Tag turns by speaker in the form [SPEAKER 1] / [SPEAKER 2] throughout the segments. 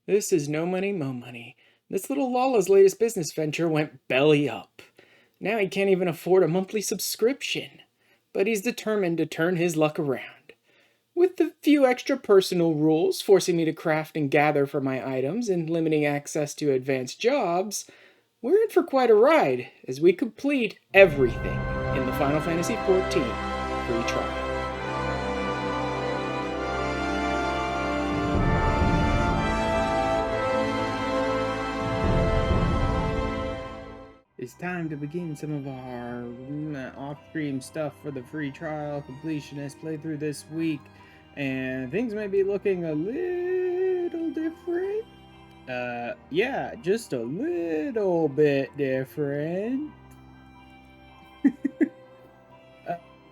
[SPEAKER 1] This is no money, mo money. This little Lala's latest business venture went belly up. Now he can't even afford a monthly subscription. But he's determined to turn his luck around. With a few extra personal rules forcing me to craft and gather for my items and limiting access to advanced jobs, we're in for quite a ride as we complete everything in the Final Fantasy XIV free trial. It's time to begin some of our off-stream stuff for the free trial completionist playthrough this week, and things may be looking a little different. Yeah, just a little bit different.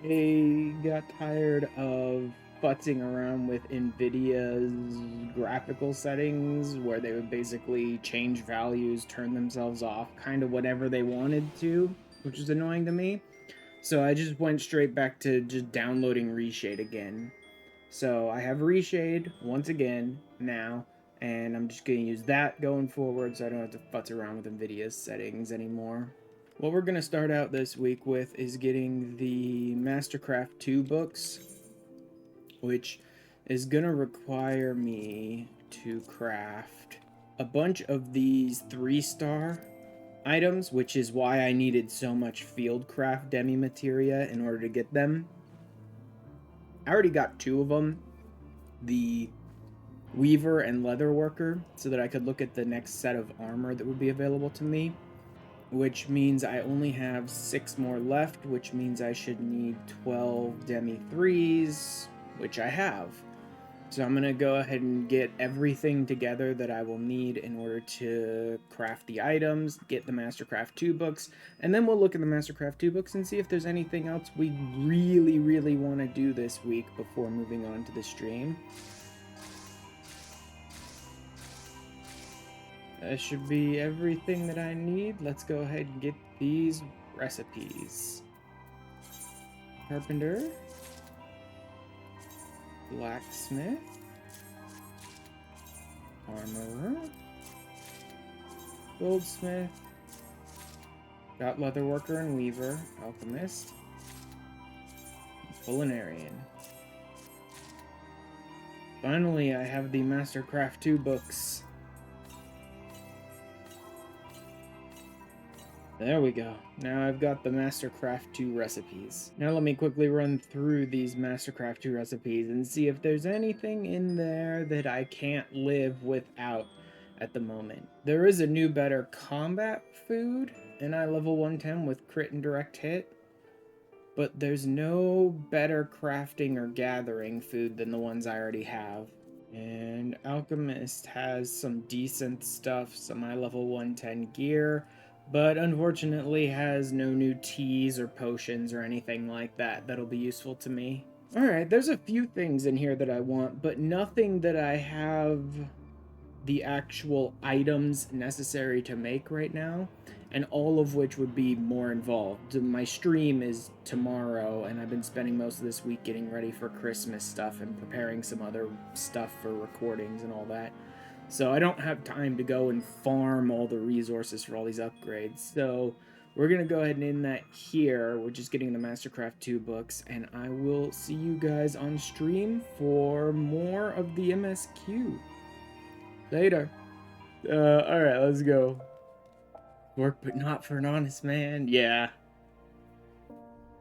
[SPEAKER 1] I got tired of futzing around with NVIDIA's graphical settings where they would basically change values, turn themselves off, kind of whatever they wanted to, which is annoying to me. So I just went straight back to just downloading Reshade again. So I have Reshade once again now, and I'm just going to use that going forward so I don't have to futz around with NVIDIA's settings anymore. What we're going to start out this week with is getting the Mastercraft 2 books, which is going to require me to craft a bunch of these 3-star items, which is why I needed so much Fieldcraft demi materia in order to get them. I already got 2 of them, the Weaver and Leatherworker, so that I could look at the next set of armor that would be available to me, which means I only have 6 more left, which means I should need 12 demi 3s, which I have. So I'm going to go ahead and get everything together that I will need in order to craft the items, get the Mastercraft 2 books, and then we'll look at the Mastercraft 2 books and see if there's anything else we really want to do this week before moving on to the stream. That should be everything that I need. Let's go ahead and get these recipes. Carpenter. Blacksmith. Armorer. Goldsmith. Got Leatherworker and Weaver. Alchemist. Culinarian. Finally, I have the Mastercraft 2 books. There we go. Now I've got the Mastercraft 2 recipes. Now let me quickly run through these Mastercraft 2 recipes and see if there's anything in there that I can't live without at the moment. There is a new better combat food, and I level 110 with crit and direct hit, but there's no better crafting or gathering food than the ones I already have. And Alchemist has some decent stuff, some high level 110 gear, but unfortunately has no new teas or potions or anything like that that'll be useful to me. Alright, there's a few things in here that I want, but nothing that I have the actual items necessary to make right now, and all of which would be more involved. My stream is tomorrow, and I've been spending most of this week getting ready for Christmas stuff and preparing some other stuff for recordings and all that. So I don't have time to go and farm all the resources for all these upgrades. So we're going to go ahead and end that here. We're just getting the Mastercraft 2 books, and I will see you guys on stream for more of the MSQ. Later. Alright, let's go. Work but not for an honest man. Yeah.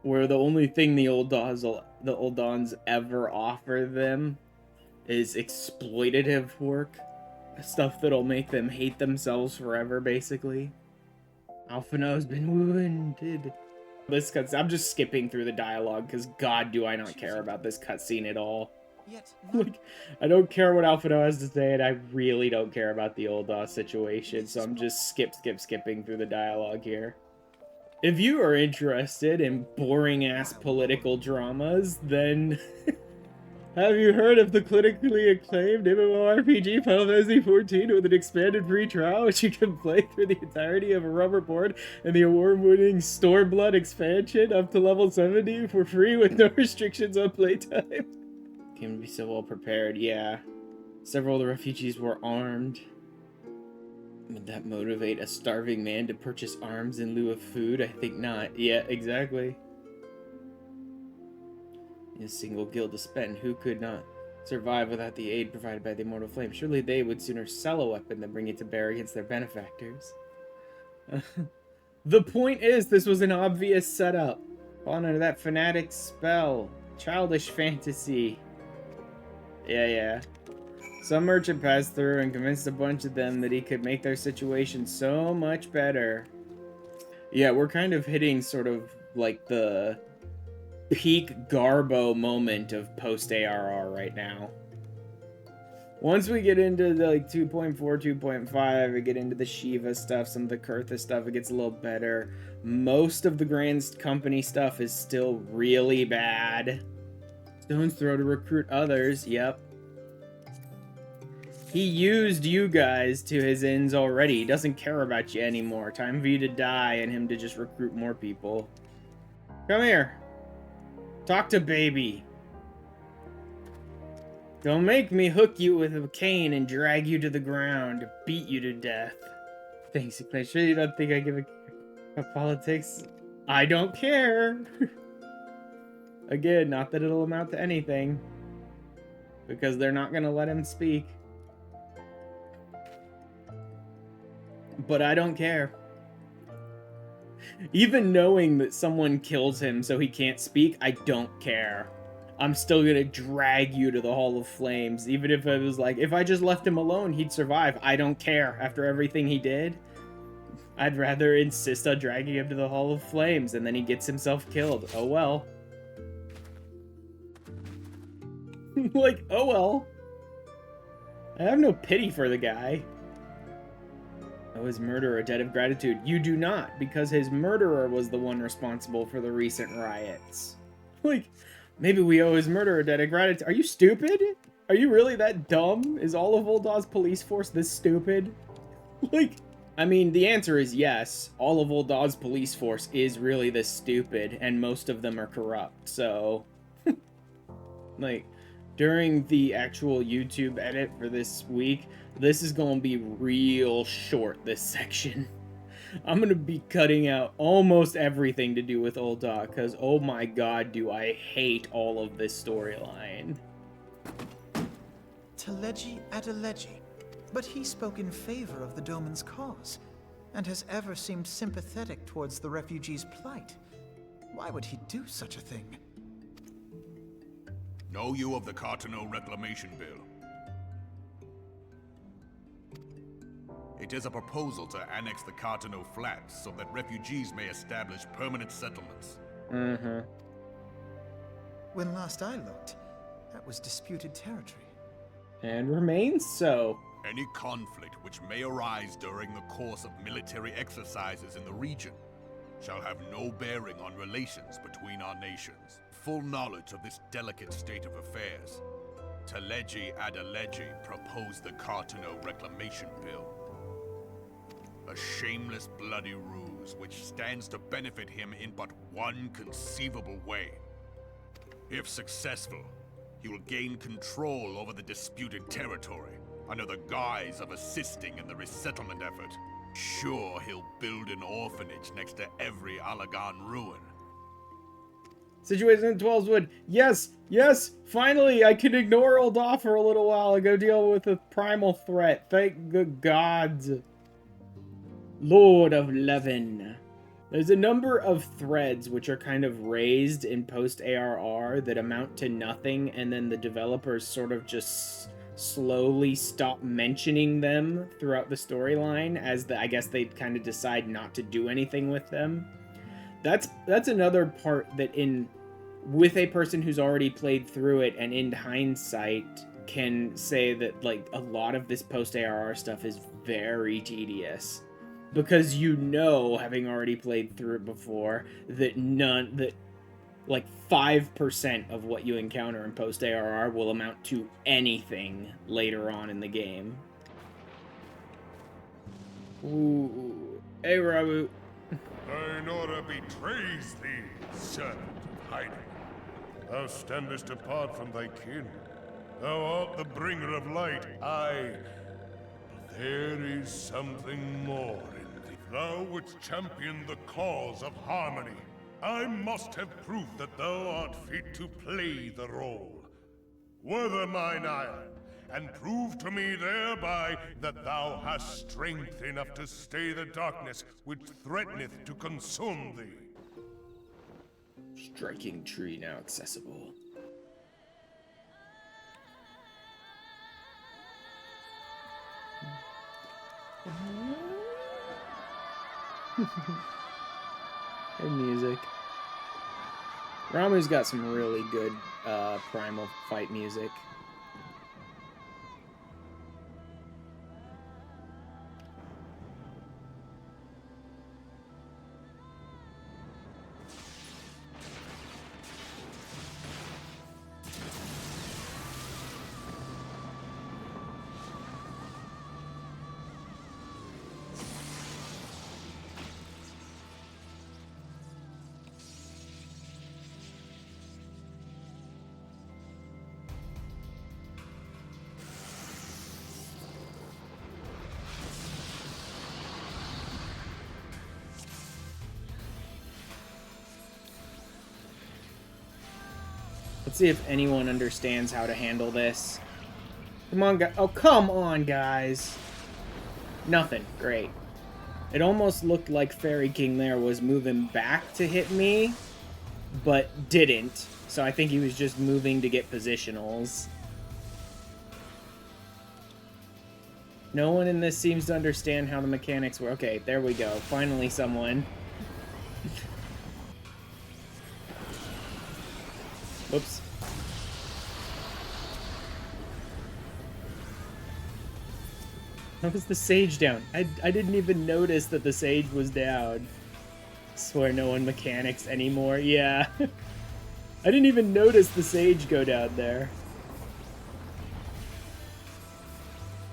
[SPEAKER 1] Where the only thing the Ul'dahns ever offer them is exploitative work. Stuff that'll make them hate themselves forever, basically. Alphino's been wounded. This cutscene, I'm just skipping through the dialogue, because god do I not care about this cutscene at all. Like, I don't care what Alphino has to say, and I really don't care about the Ul'dah situation, so I'm just skipping through the dialogue here. If you are interested in boring-ass political dramas, then... Have you heard of the critically acclaimed MMORPG Final Fantasy XIV with an expanded free trial, which you can play through the entirety of a rubber board and the award-winning Stormblood expansion up to level 70 for free with no restrictions on playtime? Can be so well prepared, yeah. Several of the refugees were armed. Would that motivate a starving man to purchase arms in lieu of food? I think not. Yeah, exactly. In a single guild to spend, who could not survive without the aid provided by the immortal flame? Surely they would sooner sell a weapon than bring it to bear against their benefactors. The point is, this was an obvious setup. Falling under that fanatic spell. Childish fantasy. Yeah. Some merchant passed through and convinced a bunch of them that he could make their situation so much better. Yeah, we're kind of hitting sort of like the peak Garbo moment of post-ARR right now. Once we get into the, like 2.4, 2.5, we get into the Shiva stuff, some of the Kurtha stuff, it gets a little better. Most of the Grand Company stuff is still really bad. Stone's throw to recruit others, yep. He used you guys to his ends already. He doesn't care about you anymore. Time for you to die and him to just recruit more people. Come here. Talk to baby. Don't make me hook you with a cane and drag you to the ground, beat you to death. Thanks, I'm sure you don't think I give a politics. I don't care. Again, not that it'll amount to anything. Because they're not gonna let him speak. But I don't care. Even knowing that someone kills him so he can't speak, I don't care. I'm still gonna drag you to the Hall of Flames. Even if it was like, if I just left him alone, he'd survive. I don't care. After everything he did, I'd rather insist on dragging him to the Hall of Flames, and then he gets himself killed. Oh well. Like, oh well. I have no pity for the guy. Oh, his murderer, a debt of gratitude. You do not, because his murderer was the one responsible for the recent riots. Like, maybe we owe his murderer a debt of gratitude. Are you stupid? Are you really that dumb? Is all of Ul'dahn's police force this stupid? Like, I mean, the answer is yes. All of Ul'dahn's police force is really this stupid, and most of them are corrupt, so... like, during the actual YouTube edit for this week, this is going to be real short, this section. I'm going to be cutting out almost everything to do with Ul'dahn, because oh my god, do I hate all of this storyline.
[SPEAKER 2] Teleji Adeleji, but he spoke in favor of the Doman's cause, and has ever seemed sympathetic towards the refugees' plight. Why would he do such a thing?
[SPEAKER 3] Know you of the Cartano Reclamation Bill? It is a proposal to annex the Cartano Flats so that refugees may establish permanent settlements.
[SPEAKER 2] When last I looked, that was disputed territory.
[SPEAKER 1] And remains so.
[SPEAKER 3] Any conflict which may arise during the course of military exercises in the region shall have no bearing on relations between our nations. Full knowledge of this delicate state of affairs, Teleji Adeleji proposed the Cartano Reclamation Bill. A shameless bloody ruse which stands to benefit him in but one conceivable way. If successful, he will gain control over the disputed territory under the guise of assisting in the resettlement effort. Sure, he'll build an orphanage next to every Ul'dahn ruin.
[SPEAKER 1] Situation in 12's Wood. Yes, finally, I can ignore Ul'dahn for a little while and go deal with a primal threat. Thank the gods. Lord of Levin. There's a number of threads which are kind of raised in post-ARR that amount to nothing, and then the developers sort of just slowly stop mentioning them throughout the storyline as I guess they kind of decide not to do anything with them. That's another part that with a person who's already played through it and in hindsight can say that like a lot of this post-ARR stuff is very tedious. Because you know, having already played through it before, that like 5% of what you encounter in post-ARR will amount to anything later on in the game. Ooh. Hey, Ramuh.
[SPEAKER 4] Thine order betrays thee, servant of hiding. Thou standest apart from thy kin, Thou art the bringer of light, aye. But there is something more in thee. Thou wouldst champion the cause of harmony. I must have proof that thou art fit to play the role. Wither mine iron, and prove to me thereby that thou hast strength enough to stay the darkness which threateneth to consume thee.
[SPEAKER 1] Striking tree now accessible. Her music. Ramuh's got some really good primal fight music. Let's see if anyone understands how to handle this. Come on, guys. Oh, come on, guys. Nothing. Great. It almost looked like Fairy King there was moving back to hit me, but didn't. So I think he was just moving to get positionals. No one in this seems to understand how the mechanics work. Okay, there we go. Finally someone. Whoops. How was the sage down? I didn't even notice that the sage was down. Swear no one mechanics anymore. Yeah. I didn't even notice the sage go down there.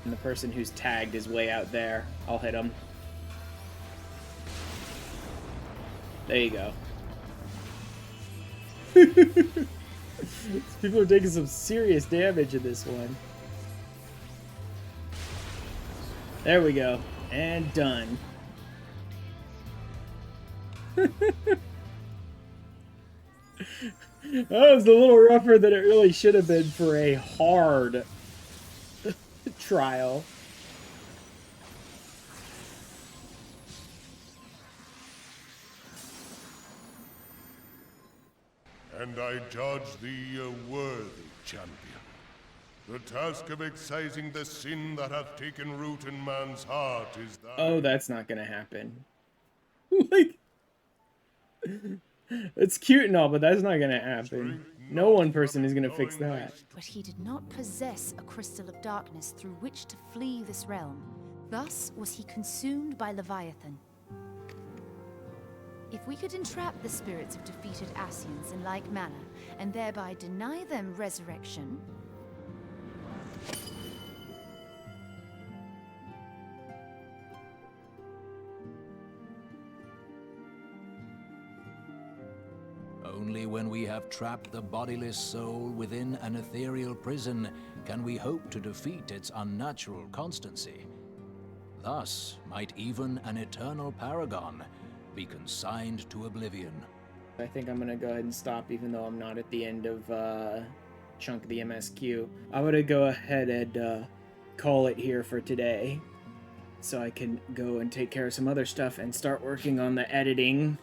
[SPEAKER 1] And the person who's tagged is way out there. I'll hit him. There you go. People are taking some serious damage in this one. There we go. And done. That was a little rougher than it really should have been for a hard trial.
[SPEAKER 4] And I judge thee a worthy champion. The task of excising the sin that hath taken root in man's heart is thine.
[SPEAKER 1] Oh, that's not gonna happen. Like, it's cute and all, but that's not gonna happen. No one person is gonna fix that.
[SPEAKER 5] But he did not possess a crystal of darkness through which to flee this realm. Thus was he consumed by Leviathan. If we could entrap the spirits of defeated Ascians in like manner, and thereby deny them resurrection...
[SPEAKER 6] Only when we have trapped the bodiless soul within an ethereal prison can we hope to defeat its unnatural constancy. Thus might even an eternal paragon be consigned to oblivion.
[SPEAKER 1] I think I'm gonna go ahead and stop, even though I'm not at the end of chunk of the MSQ. I'm gonna go ahead and call it here for today, so I can go and take care of some other stuff and start working on the editing